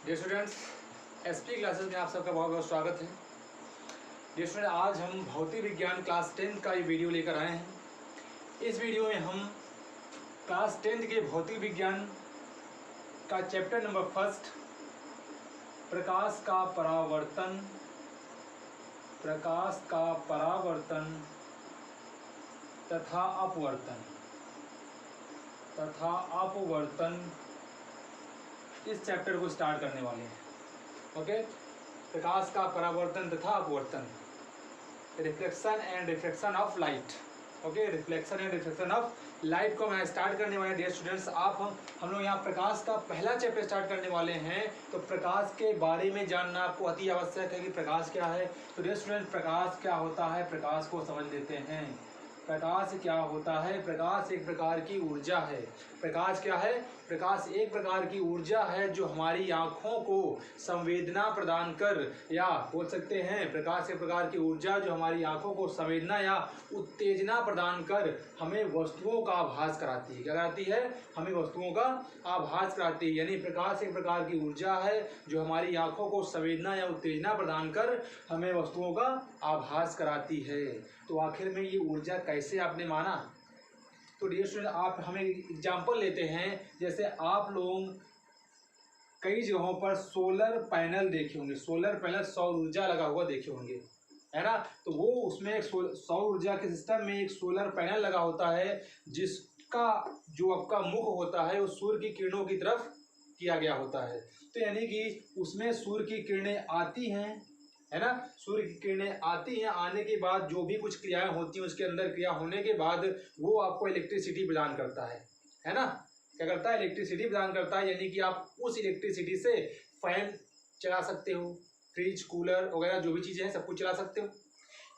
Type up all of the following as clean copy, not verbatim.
Dear students, SP classes में आप सबका बहुत बहुत स्वागत है। डियर स्टूडेंट, आज हम भौतिक विज्ञान क्लास 10 का ये वीडियो लेकर आए हैं। इस वीडियो में हम क्लास 10 के भौतिक विज्ञान का चैप्टर नंबर फर्स्ट, प्रकाश का परावर्तन तथा अपवर्तन इस चैप्टर को स्टार्ट करने वाले हैं। ओके, प्रकाश का परावर्तन तथा अपवर्तन, reflection and refraction of light. Okay, reflection and refraction of light को मैं स्टार्ट करने वाले हैं। डियर स्टूडेंट्स, हम लोग यहाँ प्रकाश का पहला चैप्टर स्टार्ट करने वाले हैं। तो प्रकाश के बारे में जानना आपको अति आवश्यक है कि प्रकाश क्या है। तो डियर स्टूडेंट, प्रकाश क्या होता है, प्रकाश को समझ लेते हैं। प्रकाश क्या होता है? प्रकाश एक प्रकार की ऊर्जा है। प्रकाश क्या है? प्रकाश एक प्रकार की ऊर्जा है जो हमारी आँखों को संवेदना प्रदान कर, या बोल सकते हैं प्रकाश एक प्रकार की ऊर्जा जो हमारी आँखों को संवेदना या उत्तेजना प्रदान कर हमें वस्तुओं का आभास कराती है। क्या कराती है? हमें वस्तुओं का आभास कराती है। यानी प्रकाश एक प्रकार की ऊर्जा है जो हमारी आँखों को संवेदना या उत्तेजना प्रदान कर हमें वस्तुओं का आभास कराती है। तो आखिर में ये ऊर्जा कैसे आपने माना? तो डियर स्टूडेंट, आप हमें एग्जाम्पल लेते हैं। जैसे आप लोग कई जगहों पर सोलर पैनल देखे होंगे। सोलर पैनल सौर ऊर्जा लगा हुआ देखे होंगे, है ना। तो वो उसमें एक सौर ऊर्जा के सिस्टम में एक सोलर पैनल लगा होता है जिसका जो आपका मुख होता है वो सूर्य की किरणों की तरफ किया गया होता है। तो यानी कि उसमें सूर्य की किरणें आती हैं, है ना। सूर्य की किरणें आती हैं, आने के बाद जो भी कुछ क्रियाएं होती हैं उसके अंदर क्रिया होने के बाद वो आपको इलेक्ट्रिसिटी प्रदान करता है ना। क्या करता है? इलेक्ट्रिसिटी प्रदान करता है। यानी कि आप उस इलेक्ट्रिसिटी से फैन चला सकते हो, फ्रिज, कूलर वगैरह जो भी चीज़ें हैं सब कुछ चला सकते हो।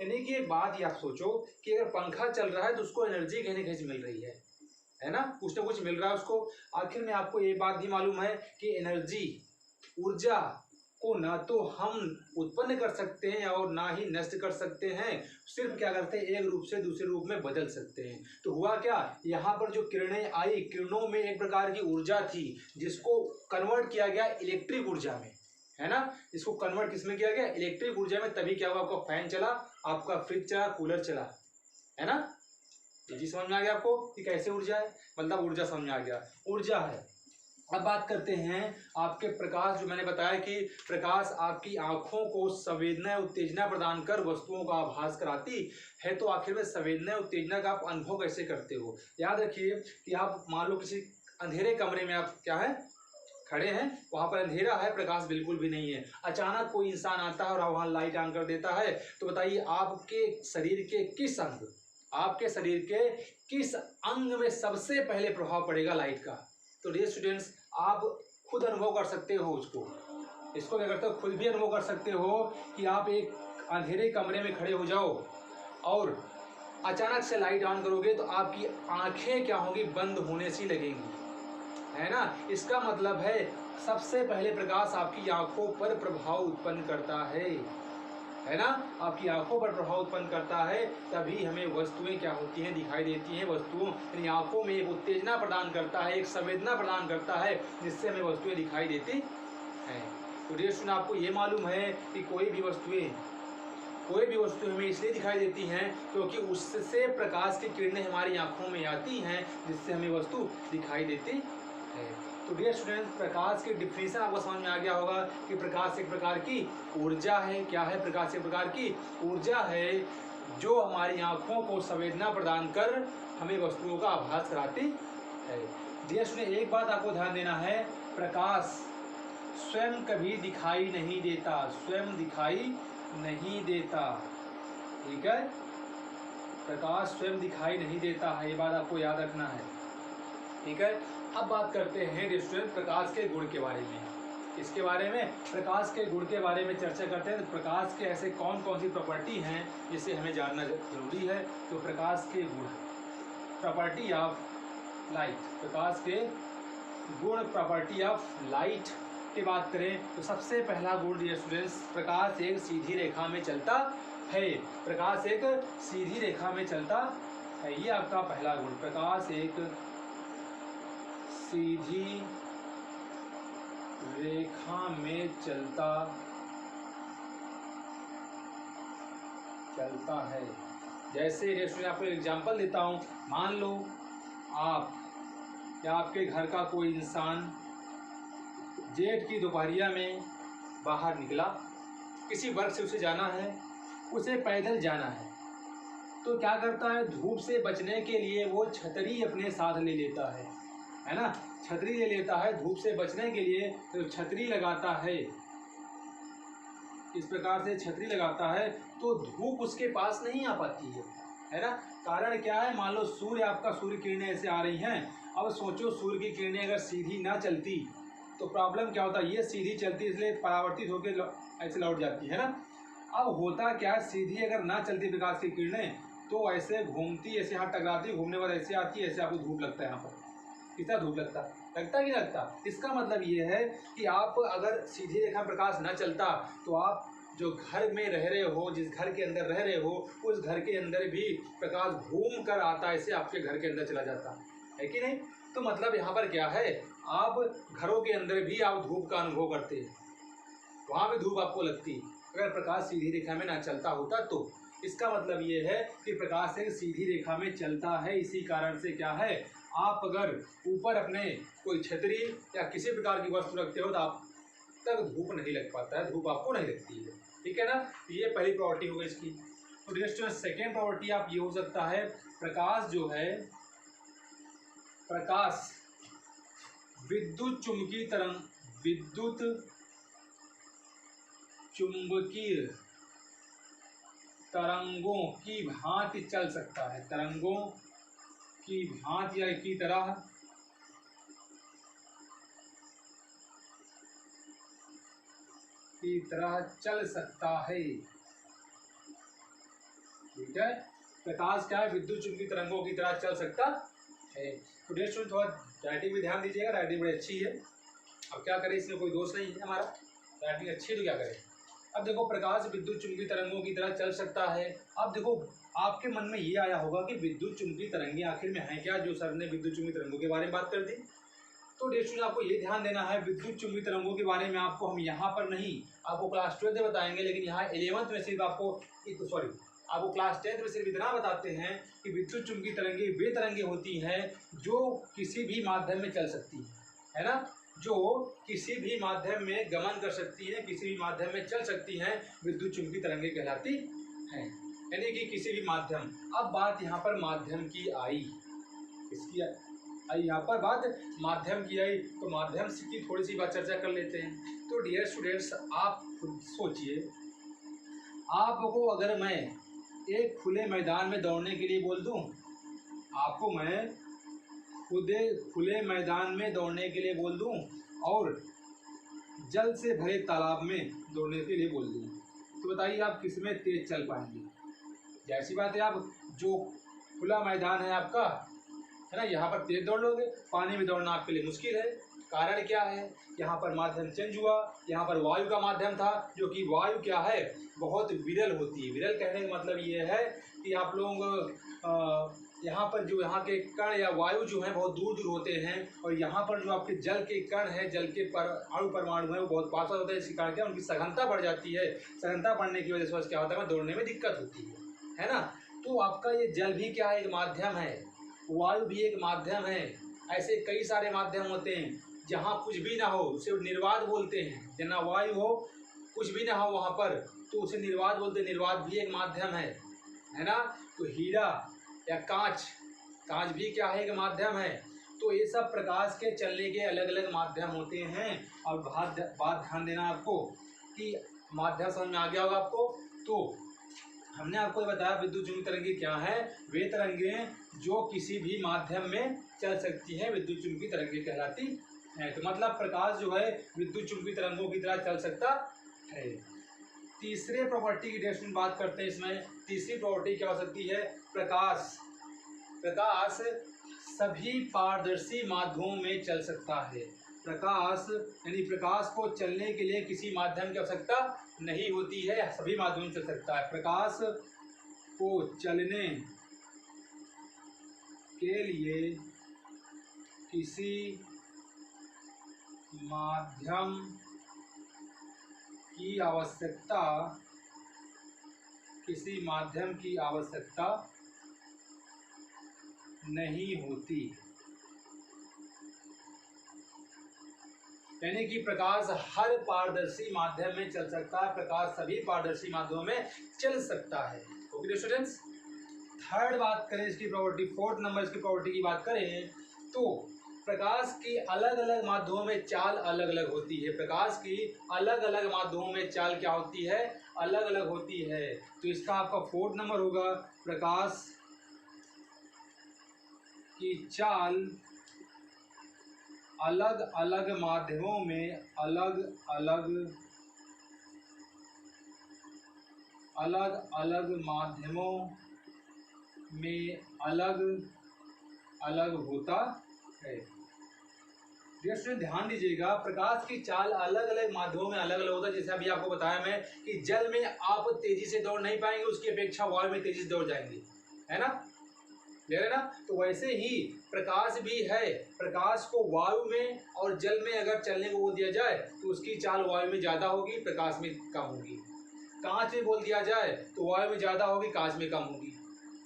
यानी कि एक बात ही आप सोचो कि अगर पंखा चल रहा है तो उसको एनर्जी कहीं ना कहीं मिल रही है ना, कुछ ना कुछ मिल रहा है उसको। आखिर में आपको ये बात भी मालूम है कि एनर्जी, ऊर्जा को ना तो हम उत्पन्न कर सकते हैं और ना ही नष्ट कर सकते हैं। सिर्फ क्या करते हैं, एक रूप से दूसरे रूप में बदल सकते हैं। तो हुआ क्या, यहाँ पर जो किरणें आई, किरणों में एक प्रकार की ऊर्जा थी जिसको कन्वर्ट किया गया इलेक्ट्रिक ऊर्जा में, है ना। इसको कन्वर्ट किसमें किया गया? इलेक्ट्रिक ऊर्जा में। तभी क्या हुआ, आपका फैन चला, आपका फ्रिज चला, कूलर चला, है ना। जी समझ में आ गया आपको कि कैसे ऊर्जा है, मतलब ऊर्जा समझ में आ गया, ऊर्जा है। अब बात करते हैं आपके प्रकाश, जो मैंने बताया कि प्रकाश आपकी आंखों को संवेदना उत्तेजना प्रदान कर वस्तुओं का आभास कराती है। तो आखिर में संवेदना उत्तेजना का आप अनुभव कैसे करते हो? याद रखिए कि आप मान लो किसी अंधेरे कमरे में आप क्या है खड़े हैं, वहां पर अंधेरा है, प्रकाश बिल्कुल भी नहीं है। अचानक कोई इंसान आता है और वहां लाइट ऑन कर देता है। तो बताइए आपके शरीर के किस अंग में सबसे पहले प्रभाव पड़ेगा लाइट का? तो डियर स्टूडेंट्स, आप खुद अनुभव कर सकते हो इसको क्या करते हो, खुद भी अनुभव कर सकते हो कि आप एक अंधेरे कमरे में खड़े हो जाओ और अचानक से लाइट ऑन करोगे तो आपकी आंखें क्या होंगी, बंद होने सी लगेंगी, है ना। इसका मतलब है सबसे पहले प्रकाश आपकी आंखों पर प्रभाव उत्पन्न करता है ना, आपकी आंखों पर प्रभाव उत्पन्न करता है। तभी हमें वस्तुएं क्या होती हैं, दिखाई देती हैं। वस्तुओं यानी आंखों में एक उत्तेजना प्रदान करता है, एक संवेदना प्रदान करता है जिससे हमें वस्तुएं दिखाई देती हैं। तो डियर स्टूडेंट, आपको ये मालूम है कि कोई भी वस्तु हमें इसलिए दिखाई देती हैं क्योंकि उससे प्रकाश की किरणें हमारी आंखों में आती हैं जिससे हमें वस्तु दिखाई देती है। तो डियर स्टूडेंट्स, प्रकाश की डिफिनेशन आपको समझ में आ गया होगा कि प्रकाश एक प्रकार की ऊर्जा है। क्या है? प्रकाश एक प्रकार की ऊर्जा है जो हमारी आंखों को संवेदना प्रदान कर हमें वस्तुओं का आभास कराती है। डियर स्टूडेंट, एक बात आपको ध्यान देना है, प्रकाश स्वयं कभी दिखाई नहीं देता, ठीक है। प्रकाश स्वयं दिखाई नहीं देता है, ये बात आपको याद रखना है, ठीक है। अब बात करते हैं डियर स्टूडेंट प्रकाश के गुण के बारे में। इसके बारे में, प्रकाश के गुण के बारे में चर्चा करते हैं। तो प्रकाश के ऐसे कौन कौन सी प्रॉपर्टी हैं जिसे हमें जानना जरूरी है। तो प्रकाश के गुण, प्रॉपर्टी ऑफ लाइट, प्रकाश के गुण, प्रॉपर्टी ऑफ लाइट की बात करें तो सबसे पहला गुण डियर स्टूडेंट्स, प्रकाश एक सीधी रेखा में चलता है। प्रकाश एक सीधी रेखा में चलता है, ये आपका पहला गुण। प्रकाश एक सीधी रेखा में चलता है। जैसे रेस्टोरेंट आपको एग्जांपल देता हूँ, मान लो आप या आपके घर का कोई इंसान जेठ की दोपहरिया में बाहर निकला, किसी वर्क से उसे जाना है, उसे पैदल जाना है, तो क्या करता है, धूप से बचने के लिए वो छतरी अपने साथ ले लेता है ना, छतरी ले लेता है धूप से बचने के लिए, तो छतरी लगाता है, इस प्रकार से छतरी लगाता है तो धूप उसके पास नहीं आ पाती है ना। कारण क्या है, मान लो सूर्य किरणें ऐसे आ रही हैं, अब सोचो सूर्य की किरणें अगर सीधी ना चलती तो प्रॉब्लम क्या होता, ये सीधी चलती इसलिए परावर्तित होकर ऐसे लौट जाती है ना। अब होता क्या है, सीधी अगर ना चलती प्रकाश की किरणें तो ऐसे घूमती, ऐसे हाथ टकराती, घूमने बाद ऐसे आती है, ऐसे आपको धूप लगता है, यहाँ पर कितना धूप लगता कि लगता। इसका मतलब ये है कि आप अगर सीधी रेखा प्रकाश न चलता तो आप जो घर में रह रहे हो, जिस घर के अंदर रह रहे हो, उस घर के अंदर भी प्रकाश घूम कर आता ऐसे आपके घर के अंदर चला जाता है कि नहीं। तो मतलब यहाँ पर क्या है, आप घरों के अंदर भी आप धूप का अनुभव करते हैं, वहाँ भी धूप आपको लगती अगर प्रकाश सीधी रेखा में ना चलता होता तो। इसका मतलब ये है कि प्रकाश एक सीधी रेखा में चलता है। इसी कारण से क्या है, आप अगर ऊपर अपने कोई छतरी या किसी प्रकार की वस्तु रखते हो तो आप तक धूप नहीं लग पाता है, धूप आपको नहीं लगती है, ठीक है ना। ये पहली प्रॉपर्टी हो गई इसकी। तो नेक्स्ट सेकेंड प्रॉपर्टी आप ये हो सकता है, प्रकाश जो है, प्रकाश विद्युत चुंबकीय तरंगों की भांति चल सकता है, तरंगों की भांति या की तरह चल सकता है, ठीक है। प्रकाश क्या है, विद्युत चुंबकीय तरंगों की तरह चल सकता है। तो डेट स्टूडेंट थोड़ा राइटिंग में ध्यान दीजिएगा, राइटिंग बड़ी अच्छी है। अब क्या करें, इसमें कोई दोष नहीं है, हमारा राइटिंग अच्छी है तो क्या करें। अब देखो, प्रकाश विद्युत चुंबकीय तरंगों की तरह चल सकता है। अब देखो, आपके मन में ये आया होगा कि विद्युत चुंबकीय तरंगे आखिर में हैं क्या, जो सर ने विद्युत चुंबकीय तरंगों के बारे में बात कर दी। तो डेट आपको ये ध्यान देना है, विद्युत चुंबकीय तरंगों के बारे में आपको हम यहाँ पर नहीं, आपको क्लास 12 में बताएंगे, लेकिन यहाँ 11th में सिर्फ आपको क्लास 10th में सिर्फ इतना बताते हैं कि विद्युत चुंबकीय तरंगे वे तरंगे होती हैं जो किसी भी माध्यम में चल सकती है ना, जो किसी भी माध्यम में गमन कर सकती है, किसी भी माध्यम में चल सकती हैं, विद्युत चुंबकीय तरंगे कहलाती हैं, यानी कि किसी भी माध्यम। अब बात यहाँ पर माध्यम की आई, इसकी आई यहाँ पर बात माध्यम की आई, तो माध्यम की थोड़ी सी बात चर्चा कर लेते हैं। तो डियर स्टूडेंट्स, आप खुद सोचिए, आपको अगर मैं एक खुले मैदान में दौड़ने के लिए बोल दूं, आपको मैं खुले मैदान में दौड़ने के लिए बोल दूं और जल से भरे तालाब में दौड़ने के लिए बोल दूं, तो बताइए आप किस में तेज चल पाएंगे। जैसी बात है, आप जो खुला मैदान है आपका, है ना, यहाँ पर तेज दौड़ लोगे, पानी में दौड़ना आपके लिए मुश्किल है। कारण क्या है, यहाँ पर माध्यम चेंज हुआ, यहाँ पर वायु का माध्यम था, जो कि वायु क्या है, बहुत विरल होती है। विरल कहने का मतलब ये है कि आप लोग यहाँ पर जो यहाँ के कण या वायु जो है बहुत दूर दूर होते हैं, और यहाँ पर जो आपके जल के कण है, जल के अणु परमाणु है, वो बहुत पास होते हैं। इसी कारण क्या, उनकी सघनता बढ़ जाती है। सघनता बढ़ने की वजह से क्या होता है, दौड़ने में दिक्कत होती है ना। तो आपका ये जल भी क्या है, एक माध्यम है, वायु भी एक माध्यम है। ऐसे कई सारे माध्यम होते हैं, जहाँ कुछ भी ना हो उसे निर्वात बोलते हैं, जहाँ वायु हो कुछ भी ना हो वहाँ पर तो उसे निर्वात बोलते हैं। निर्वात भी एक माध्यम है ना। तो हीरा या कांच भी क्या है, एक माध्यम है। तो ये सब प्रकाश के चलने के अलग अलग माध्यम होते हैं। और बात ध्यान देना आपको कि माध्यम समझ में आ गया होगा आपको। तो हमने आपको बताया विद्युत चुंबकीय तरंगे क्या है, वे तरंगे जो किसी भी माध्यम में चल सकती हैं, विद्युत चुंबकीय तरंगे कहलाती है। तो मतलब प्रकाश जो है विद्युत चुंबकीय तरंगों की तरह चल सकता है। तीसरे प्रॉपर्टी की डेफिनेशन बात करते हैं। इसमें तीसरी प्रॉपर्टी क्या हो सकती है, प्रकाश सभी पारदर्शी माध्यमों में चल सकता है। प्रकाश यानी प्रकाश को चलने के लिए किसी माध्यम की आवश्यकता नहीं होती है, सभी माध्यमों में चल सकता है। प्रकाश को चलने के लिए किसी माध्यम की आवश्यकता, किसी माध्यम की आवश्यकता नहीं होती। यानी कि प्रकाश हर पारदर्शी माध्यम में चल सकता है, प्रकाश सभी पारदर्शी माध्यमों में चल सकता है। ओके स्टूडेंट्स, थर्ड बात करें इसकी प्रॉपर्टी, फोर्थ नंबर इसकी प्रॉपर्टी की बात करें तो प्रकाश की अलग अलग माध्यमों में चाल अलग अलग होती है। प्रकाश की अलग अलग माध्यमों में चाल क्या होती है, अलग अलग होती है। तो इसका आपका फोर्थ नंबर होगा, प्रकाश की चाल अलग अलग माध्यमों में अलग अलग माध्यमों में अलग अलग होता है। ध्यान दीजिएगा, प्रकाश की चाल अलग अलग माध्यमों में अलग अलग होता है। जैसे अभी आपको बताया मैं कि जल में आप तेजी से दौड़ नहीं पाएंगे, उसकी अपेक्षा वायु में तेजी से दौड़ जाएंगे, है ना, क्लियर है ना। तो वैसे ही प्रकाश भी है, प्रकाश को वायु में और जल में अगर चलने को बोल दिया जाए तो उसकी चाल वायु में ज़्यादा होगी, प्रकाश में कम होगी। कांच में बोल दिया जाए तो वायु में ज़्यादा होगी, कांच में कम होगी,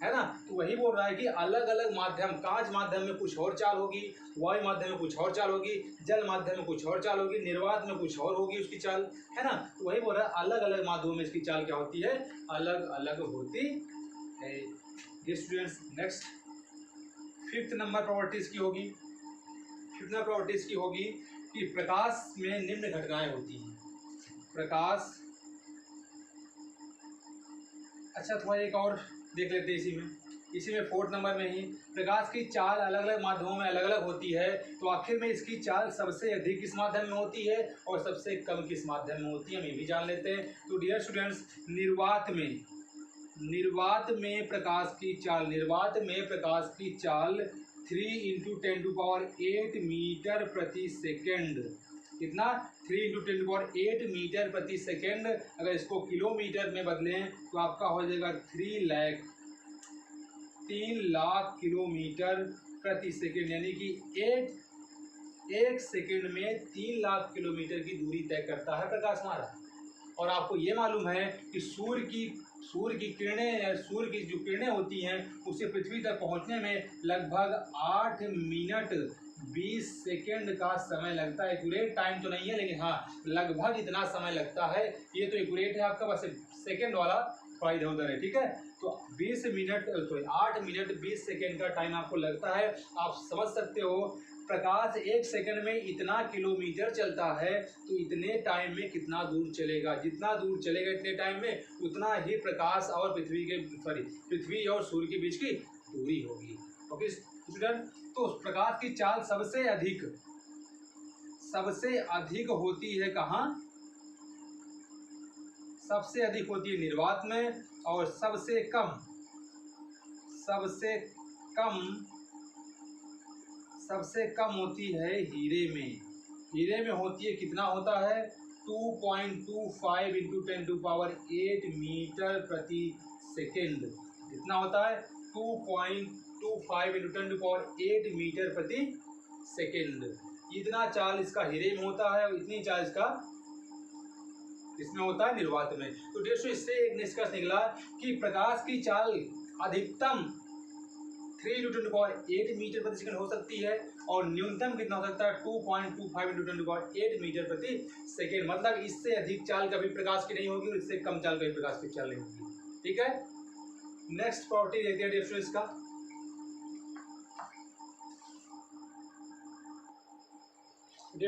है ना। तो वही बोल रहा है कि अलग अलग माध्यम, कांच माध्यम में कुछ और चाल होगी, वायु माध्यम में कुछ और चाल होगी, जल माध्यम में कुछ और चाल होगी, निर्वात में कुछ और होगी उसकी चाल, है ना। तो वही बोल रहा है अलग अलग माध्यमों में इसकी चाल क्या होती है, अलग अलग होती है। ये students, next fifth number property इसकी होगी, फिफ्थ नंबर प्रॉपर्टी इसकी होगी कि प्रकाश में निम्न घटनाएं होती हैं। प्रकाश, अच्छा थोड़ा एक और देख लेते हैं इसी में फोर्थ नंबर में ही, प्रकाश की चाल अलग अलग माध्यमों में अलग अलग होती है। तो आखिर में इसकी चाल सबसे अधिक किस माध्यम में होती है और सबसे कम किस माध्यम में होती है, हम ये भी जान लेते हैं। तो डियर स्टूडेंट्स, निर्वात में प्रकाश की चाल, निर्वात में प्रकाश की चाल 3 × 10⁸ मीटर प्रति सेकेंड। कितना, 3 × 10⁸ मीटर प्रति सेकेंड। अगर इसको किलोमीटर में बदलें तो आपका हो जाएगा 3 लाख किलोमीटर प्रति सेकेंड। यानी कि एक सेकेंड में 3 लाख किलोमीटर की दूरी तय करता है प्रकाश हमारा। और आपको ये मालूम है कि सूर्य की किरणें, सूर्य की जो किरणें होती हैं उसे पृथ्वी तक पहुंचने में लगभग 8 मिनट 20 सेकेंड का समय लगता है। एक्यूरेट टाइम तो नहीं है, लेकिन हाँ लगभग इतना समय लगता है। ये तो एक्यूरेट है आपका, बस सेकेंड वाला थोड़ा इधर उधर है, ठीक है। तो 8 मिनट 20 सेकेंड का टाइम आपको लगता है। आप समझ सकते हो, प्रकाश एक सेकंड में इतना किलोमीटर चलता है तो इतने टाइम में कितना दूर चलेगा, जितना दूर चलेगा इतने टाइम में उतना ही प्रकाश और पृथ्वी और सूर्य के बीच की दूरी होगी। ओके स्टूडेंट, तो प्रकाश की चाल सबसे अधिक होती है कहाँ, सबसे अधिक होती है निर्वात में, और सबसे कम होती है हीरे में। हीरे में होती है, कितना होता है, 2.25 × 10⁸ मीटर प्रति सेकेंड। कितना होता है, 2.25 × 10⁸ मीटर प्रति सेकेंड। इतना चाल इसका हीरे में होता है और इतनी चाल इसमें होता है निर्वात में। तो दोस्तों, इससे एक निष्कर्ष निकला कि प्रकाश की चाल अधिकतम 3 × 10⁸ मीटर प्रति सेकंड हो सकती है और न्यूनतम कितना हो सकता है, 2.25 × 10⁸ मीटर प्रति सेकंड। मतलब इससे अधिक चाल कभी प्रकाश की नहीं होगी और इससे कम चाल कभी प्रकाश की चाल नहीं होगी, ठीक है। नेक्स्ट प्रॉपर्टी देखते हैं दोस्तों इसका।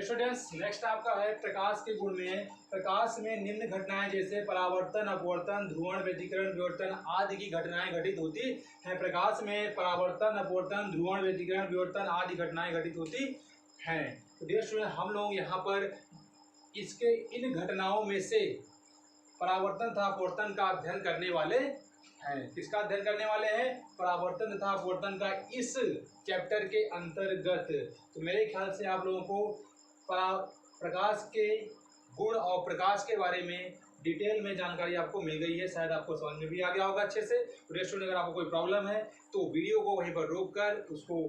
स्टूडेंट्स, नेक्स्ट आपका है प्रकाश के गुण में। प्रकाश में निम्न घटनाएं जैसे परावर्तन, अपवर्तन, ध्रुवण, व्यतिकरण, विवर्तन आदि की घटनाएं घटित होती हैं। प्रकाश में परावर्तन, अपवर्तन, ध्रुवण, व्यतिकरण, विवर्तन आदि घटनाएं घटित होती हैं। तो डियर स्टूडेंट, हम लोग यहाँ पर इसके इन घटनाओं में से परावर्तन तथा अपवर्तन का अध्ययन करने वाले हैं। किसका अध्ययन करने वाले हैं, परावर्तन तथा अपवर्तन का, इस चैप्टर के अंतर्गत। तो मेरे ख्याल से आप लोगों को प्रकाश के गुण और प्रकाश के बारे में डिटेल में जानकारी आपको मिल गई है, शायद आपको समझ में भी आ गया होगा अच्छे से। तो स्टूडेंट, अगर आपको कोई प्रॉब्लम है तो वीडियो को वहीं पर रोक कर उसको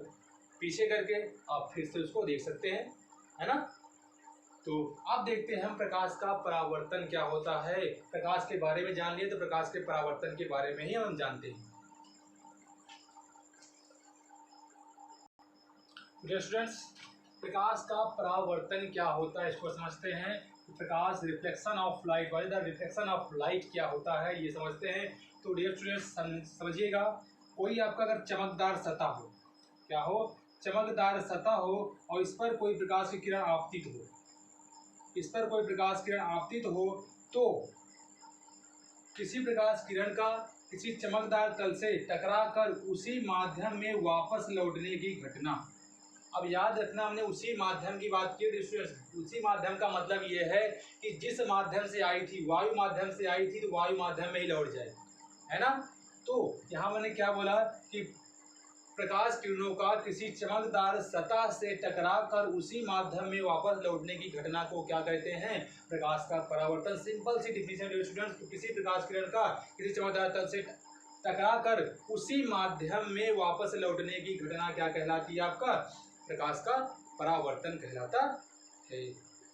पीछे करके आप फिर से उसको देख सकते हैं, है ना। तो अब देखते हैं हम प्रकाश का परावर्तन क्या होता है। प्रकाश के बारे में जान लिए तो प्रकाश के परावर्तन के बारे में ही हम जानते हैं। स्टूडेंट्स, प्रकाश का परावर्तन क्या होता है इसको समझते हैं। प्रकाश reflection of light, what is the reflection of light क्या होता है ये समझते हैं। तो डियर स्टूडेंट्स समझिएगा, कोई आपका अगर चमकदार सतह हो, क्या हो, चमकदार सतह हो और इस पर कोई प्रकाश की किरण आपतित हो, इस पर कोई प्रकाश किरण आपतित हो तो किसी प्रकाश किरण का किसी चमकदार तल से टकराकर उसी माध्यम में वापस लौटने की घटना। अब याद रखना, हमने उसी माध्यम की बात की। उसी माध्यम का मतलब ये है कि जिस माध्यम से आई थी, वायु माध्यम से आई थी, तो वायु माध्यम में ही लौट जाए, है ना। तो यहाँ मैंने क्या बोला कि प्रकाश किरणों का किसी चमकदार सतह से टकराकर उसी माध्यम में वापस लौटने की घटना को क्या कहते हैं, प्रकाश का परावर्तन। सिंपल सी डिफिनेशन स्टूडेंट्स, तो किसी प्रकाश किरण का किसी चमकदार तल से टकराकर उसी माध्यम में वापस लौटने की घटना क्या कहलाती है, आपका प्रकाश का परावर्तन कहलाता है।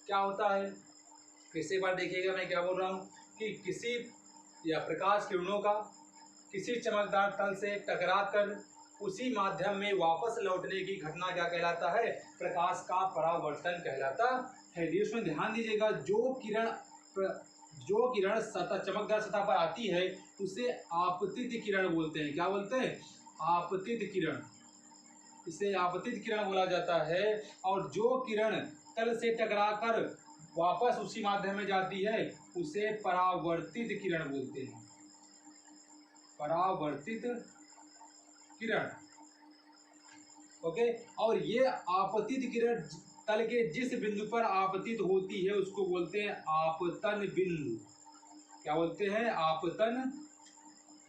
क्या होता है, फिर से एक बार देखिएगा मैं क्या बोल रहा हूँ कि किसी या प्रकाश किरणों का किसी चमकदार तल से टकराकर उसी माध्यम में वापस लौटने की घटना क्या कहलाता है, प्रकाश का परावर्तन कहलाता है। इसमें ध्यान दीजिएगा, जो किरण सतह चमकदार सतह पर आती है उसे आपतित किरण बोलते हैं। क्या बोलते हैं, आपतित किरण, इसे आपतित किरण बोला जाता है। और जो किरण तल से टकराकर वापस उसी माध्यम में जाती है उसे परावर्तित किरण बोलते हैं, परावर्तित किरण। ओके, और ये आपतित किरण तल के जिस बिंदु पर आपतित होती है उसको बोलते हैं आपतन बिंदु। क्या बोलते हैं, आपतन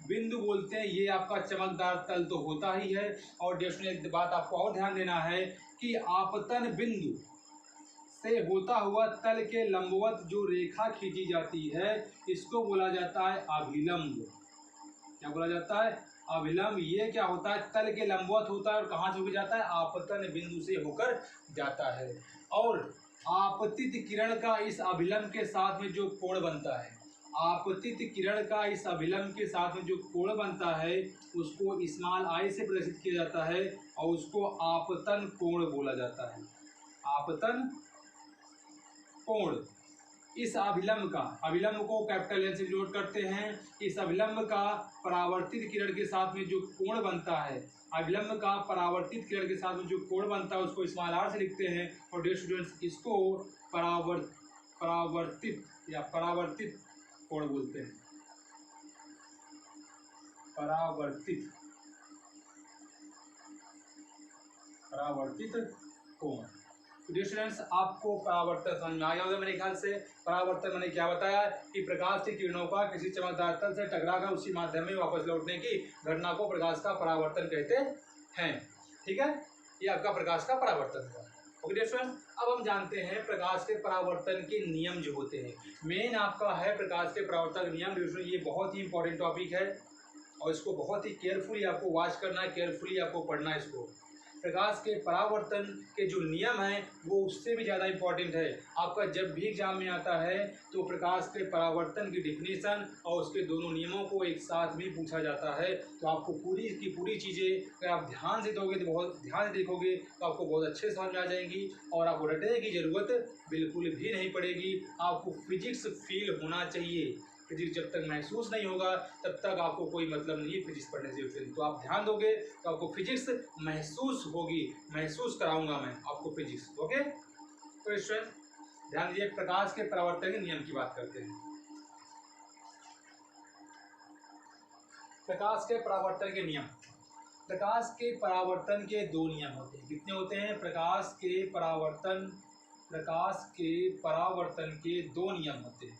बिंदु बोलते हैं। ये आपका चमकदार तल तो होता ही है। और डेफिनेशन एक बात आपको और ध्यान देना है कि आपतन बिंदु से होता हुआ तल के लंबवत जो रेखा खींची जाती है इसको बोला जाता है अभिलंब। क्या बोला जाता है, अभिलंब। ये क्या होता है, तल के लंबवत होता है और कहाँ से होकर जाता है, आपतन बिंदु से होकर जाता है। और आपतित किरण का इस अभिलंब के साथ में जो कोण बनता है, आपतित किरण का इस अभिलंब के साथ में जो कोण बनता है उसको स्मॉल आई से प्रदर्शित किया जाता है और उसको आपतन कोण बोला जाता है, आपतन कोण। इस अभिलंब का, अभिलंब को कैपिटल एन से डिनोट करते हैं। इस अभिलंब का परावर्तित किरण के साथ में जो कोण बनता है, अभिलंब का परावर्तित किरण के साथ में जो कोण बनता है उसको स्मॉल आर से लिखते हैं। और डियर स्टूडेंट्स, इसको परावर्तित या परावर्तित कोण बोलते हैं, परावर्तित कोण। डियर स्टूडेंट्स, आपको परावर्तन समझ में आ गया होगा मेरे ख्याल से। परावर्तन मैंने क्या बताया कि प्रकाश की किरणों का किसी चमकदार तल से टकराकर उसी माध्यम में वापस लौटने की घटना को प्रकाश का परावर्तन कहते हैं। ठीक है, ये आपका प्रकाश का परावर्तन हुआ। ओके डियर स्टूडेंट्स, अब हम जानते हैं प्रकाश के परावर्तन के नियम जो होते हैं। मेन आपका है प्रकाश के परावर्तन नियम। ये बहुत ही इंपॉर्टेंट टॉपिक है और इसको बहुत ही केयरफुली आपको वॉच करना है, केयरफुली आपको पढ़ना है इसको। प्रकाश के परावर्तन के जो नियम हैं वो उससे भी ज़्यादा इम्पोर्टेंट है। आपका जब भी एग्जाम में आता है तो प्रकाश के परावर्तन की डिफिनीशन और उसके दोनों नियमों को एक साथ भी पूछा जाता है। तो आपको पूरी की पूरी चीज़ें अगर आप ध्यान से दोगे, तो बहुत ध्यान से देखोगे तो आपको बहुत अच्छे समझ में आ जाएंगी और आपको रटने की ज़रूरत बिल्कुल भी नहीं पड़ेगी। आपको फिजिक्स फील होना चाहिए। फिजिक्स जब तक महसूस नहीं होगा तब तक आपको कोई मतलब नहीं फिजिक्स पढ़ने से। तो आप ध्यान दोगे तो आपको फिजिक्स महसूस होगी, महसूस कराऊंगा मैं आपको फिजिक्स। ओके, तो स्टूडेंट ध्यान दीजिए, प्रकाश के परावर्तन के नियम की बात करते हैं। प्रकाश के परावर्तन के नियम। प्रकाश के परावर्तन के दो नियम होते हैं। कितने होते हैं, प्रकाश के परावर्तन के दो नियम होते हैं।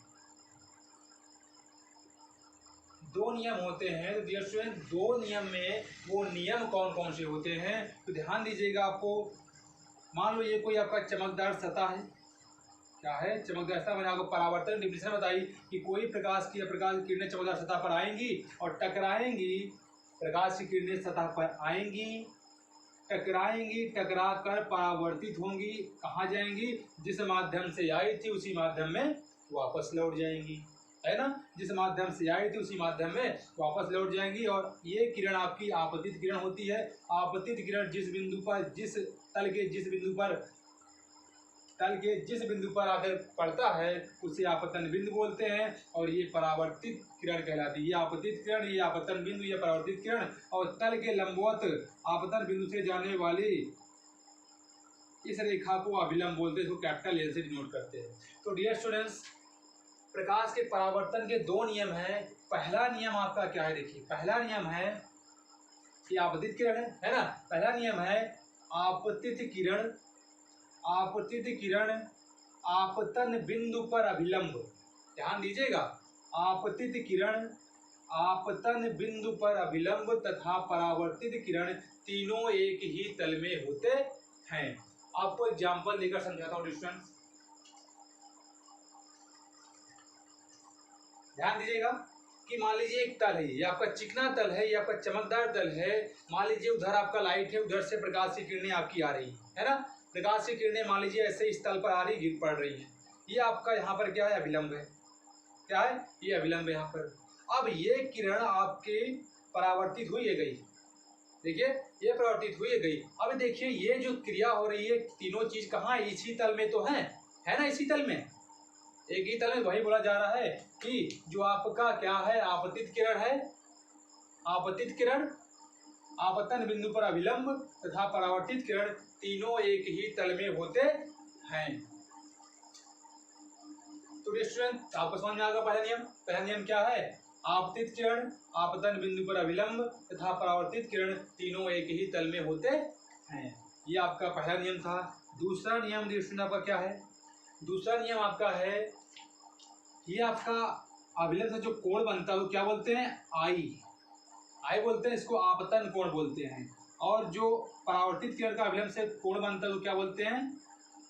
दो नियम होते हैं। तो डियर स्टूडेंट, दो नियम में वो नियम कौन कौन से होते हैं तो ध्यान दीजिएगा। आपको मान लो ये कोई आपका चमकदार सतह है, क्या है, चमकदार सतह। मैंने आपको परावर्तन डिफिनेशन बताई कि कोई प्रकाश की किरणें चमकदार सतह पर आएंगी और टकराएंगी, प्रकाश की किरणें सतह पर आएंगी टकराएंगी, टकरा कर परावर्तित होंगी, कहाँ जाएंगी, जिस माध्यम से आई थी उसी माध्यम में वापस लौट जाएंगी, है ना। जिस माध्यम से आई थी उसी माध्यम में वापस लौट जाएंगी। और ये किरण आपकी आपतित किरण होती है। आपतित किरण जिस बिंदु पर, जिस तल के जिस बिंदु पर आकर पड़ता है उसे आपतन बिंदु बोलते हैं, और ये परावर्तित किरण कहलाती है। ये आपतित किरण, ये आपतन बिंदु, ये परावर्तित किरण, और तल के लंबवत आपतन बिंदु से जाने वाली इस रेखा को अभिलंब बोलते हैं, इसको कैपिटल एल से डिनोट करते हैं। तो डियर स्टूडेंट्स, प्रकाश के परावर्तन के दो नियम हैं। पहला नियम आपका क्या है, देखिए पहला नियम है कि आपतित किरण है ना। पहला नियम है आपतित किरण आपतन बिंदु पर अभिलंब। ध्यान दीजिएगा, आपतित किरण आपतन बिंदु पर अभिलंब तथा परावर्तित किरण तीनों एक ही तल में होते हैं। आपको एग्जाम्पल देकर समझाता हूँ स्टूडेंट्स, ध्यान दीजिएगा कि मान लीजिए एक तल है, ये आपका चिकना तल है, ये आपका चमकदार तल है। मान लीजिए उधर आपका लाइट है, उधर से प्रकाश की किरणें आपकी आ रही है ना। प्रकाश की किरणें मान लीजिए ऐसे इस तल पर आ रही, गिर पड़ रही है। ये आपका यहाँ पर क्या है, अभिलंब है। क्या है, ये अभिलंब है यहाँ पर। अब ये किरण आपके परावर्तित हुई है गई, देखिए ये परावर्तित हुई है गई। अब देखिए ये जो क्रिया हो रही है, तीनों चीज कहाँ है, इसी तल में तो है ना, इसी तल में, एक ही तल में। वही बोला जा रहा है कि जो आपका क्या है, आपतित किरण है, आपतित किरण आपतन बिंदु पर अभिलंब तथा परावर्तित किरण तीनों एक ही तल में होते हैं। तो स्टूडेंट आपको समझ में आएगा पहला नियम। पहला नियम क्या है, आपतित किरण आपतन बिंदु पर अभिलंब तथा परावर्तित किरण तीनों एक ही तल में होते हैं। ये आपका पहला नियम था। दूसरा नियम स्टूडेंट आपका क्या है, दूसरा नियम आपका है, ये आपका अभिलंब से जो कोण बनता है वो क्या बोलते हैं, आई बोलते हैं, इसको आपतन कोण बोलते हैं। और जो परावर्तित किरण का अभिलंब से कोण बनता है वो क्या बोलते हैं,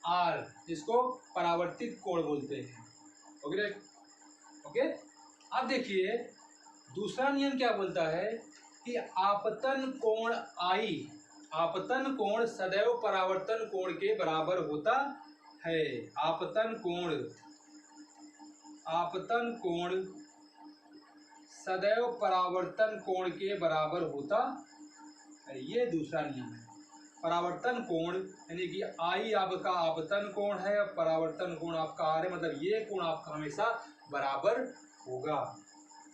आर, जिसको परावर्तित कोण बोलते हैं। ओके। अब देखिए दूसरा नियम क्या बोलता है कि आपतन कोण आई, आपतन कोण सदैव परावर्तन कोण के बराबर होता है। आपतन कोण सदैव परावर्तन कोण के बराबर होता है। ये दूसरा नियम है। परावर्तन कोण यानी कि आई आपका आपतन कोण है, परावर्तन कोण आपका आर है, मतलब ये कोण आपका हमेशा बराबर होगा।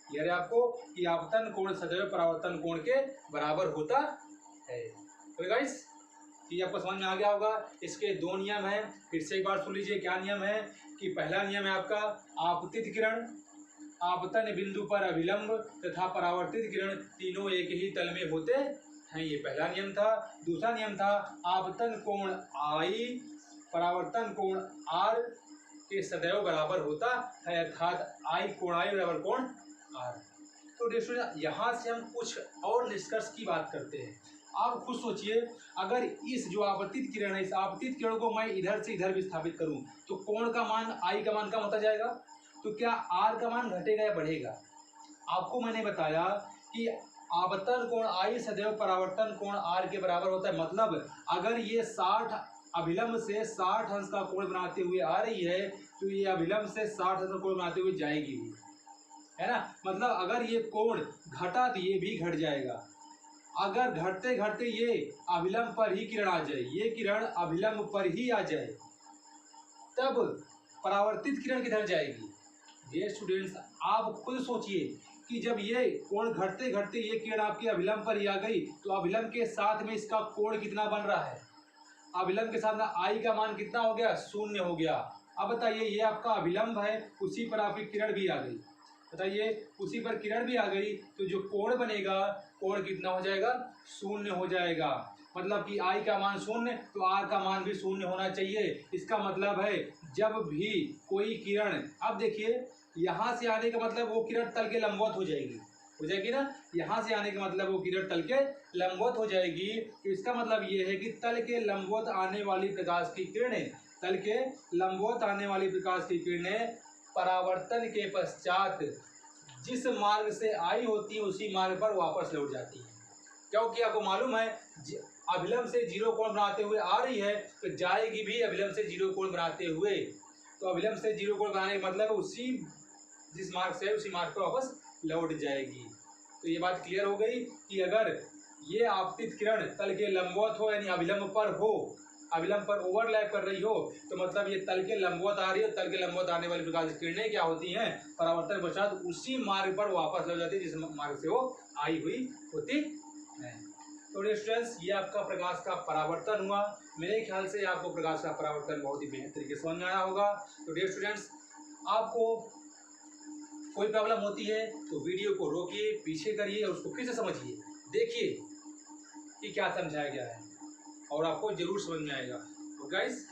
यानी आपको कि आपतन कोण सदैव परावर्तन कोण के बराबर होता है। तो गाइस ये आपको समझ में आ गया होगा। इसके दो नियम हैं, फिर से एक बार सुन लीजिए। क्या नियम है कि पहला नियम है आपका आपतित किरण आपतन बिंदु पर अभिलंब तथा परावर्तित किरण तीनों एक ही तल में होते हैं, ये पहला नियम था। दूसरा नियम था आपतन कोण आई परावर्तन कोण आर के सदैव बराबर होता है, अर्थात आई कोण आई बराबर कोण आर। तो स्टूडेंट यहाँ से हम कुछ और निष्कर्ष की बात करते हैं। आप खुद सोचिए, अगर इस जो आपतित किरण है, इस आपतित किरण को मैं इधर से इधर विस्थापित करूं तो कोण का मान आई का मान कम होता जाएगा, तो क्या आर का मान घटेगा या बढ़ेगा। आपको मैंने बताया कि आपतन कोण आई सदैव परावर्तन कोण आर के बराबर होता है। मतलब अगर ये 60 अभिलंब से 60 अंश का कोण बनाते हुए आ रही है तो ये अभिलंब से 60 अंश का कोण बनाते हुए जाएगी भी, है ना। मतलब अगर ये कोण घटा तो ये भी घट जाएगा। अगर घटते घटते ये अभिलंब पर ही किरण आ जाए, ये किरण अभिलंब पर ही आ जाए, तब परावर्तित किरण किधर जाएगी। ये स्टूडेंट्स आप खुद सोचिए कि जब ये कोण घटते घटते ये किरण आपके अभिलंब पर ही आ गई तो अभिलंब के साथ में इसका कोण कितना बन रहा है, अभिलंब के साथ में आई का मान कितना हो गया, 0 हो गया। अब बताइए ये आपका अभिलंब है, उसी पर आपकी किरण भी आ गई, बताइए उसी पर किरण भी आ गई तो जो कोण बनेगा कोण कितना हो जाएगा, 0 हो जाएगा। मतलब कि आई का मान 0 तो आर का मान भी 0 होना चाहिए। इसका मतलब है जब भी कोई किरण, अब देखिए यहाँ से आने का मतलब वो किरण तल के लंबवत हो जाएगी ना। यहाँ से आने का मतलब वो किरण तल के लंबवत हो जाएगी। तो इसका मतलब ये है कि तल के लंबवत आने वाली प्रकाश की किरणें, तल के लंबवत आने वाली प्रकाश की किरणें परावर्तन के पश्चात जिस मार्ग से आई होती है उसी मार्ग पर वापस लौट जाती है। क्योंकि आपको मालूम है अभिलंब से जीरो कोण बनाते हुए आ रही है तो जाएगी भी अभिलंब से जीरो कोण बनाते हुए। तो अभिलंब से जीरो कोण बनाने का मतलब उसी जिस मार्ग से है उसी मार्ग पर वापस लौट जाएगी। तो ये बात क्लियर हो गई कि अगर ये आपतित किरण तल के लंबवत हो यानी अभिलंब पर हो, अभिलंब पर ओवरलैप कर रही हो तो मतलब ये तल के लंबवत आ रही है। तल के लंबवत आने वाली प्रकाश किरणें क्या होती हैं, परावर्तन पश्चात उसी मार्ग पर वापस लौट जाती है जिस मार्ग से वो आई हुई होती है। तो डियर स्टूडेंट्स, ये आपका प्रकाश का परावर्तन हुआ। मेरे ख्याल से आपको प्रकाश का परावर्तन बहुत ही बेहतर तरीके से समझ में आया होगा। तो डियर स्टूडेंट्स, आपको कोई प्रॉब्लम होती है तो वीडियो को रोकिए, पीछे करिए और उसको फिर से समझिए, देखिए कि क्या समझाया गया है और आपको जरूर समझ में आएगा। तो गाइस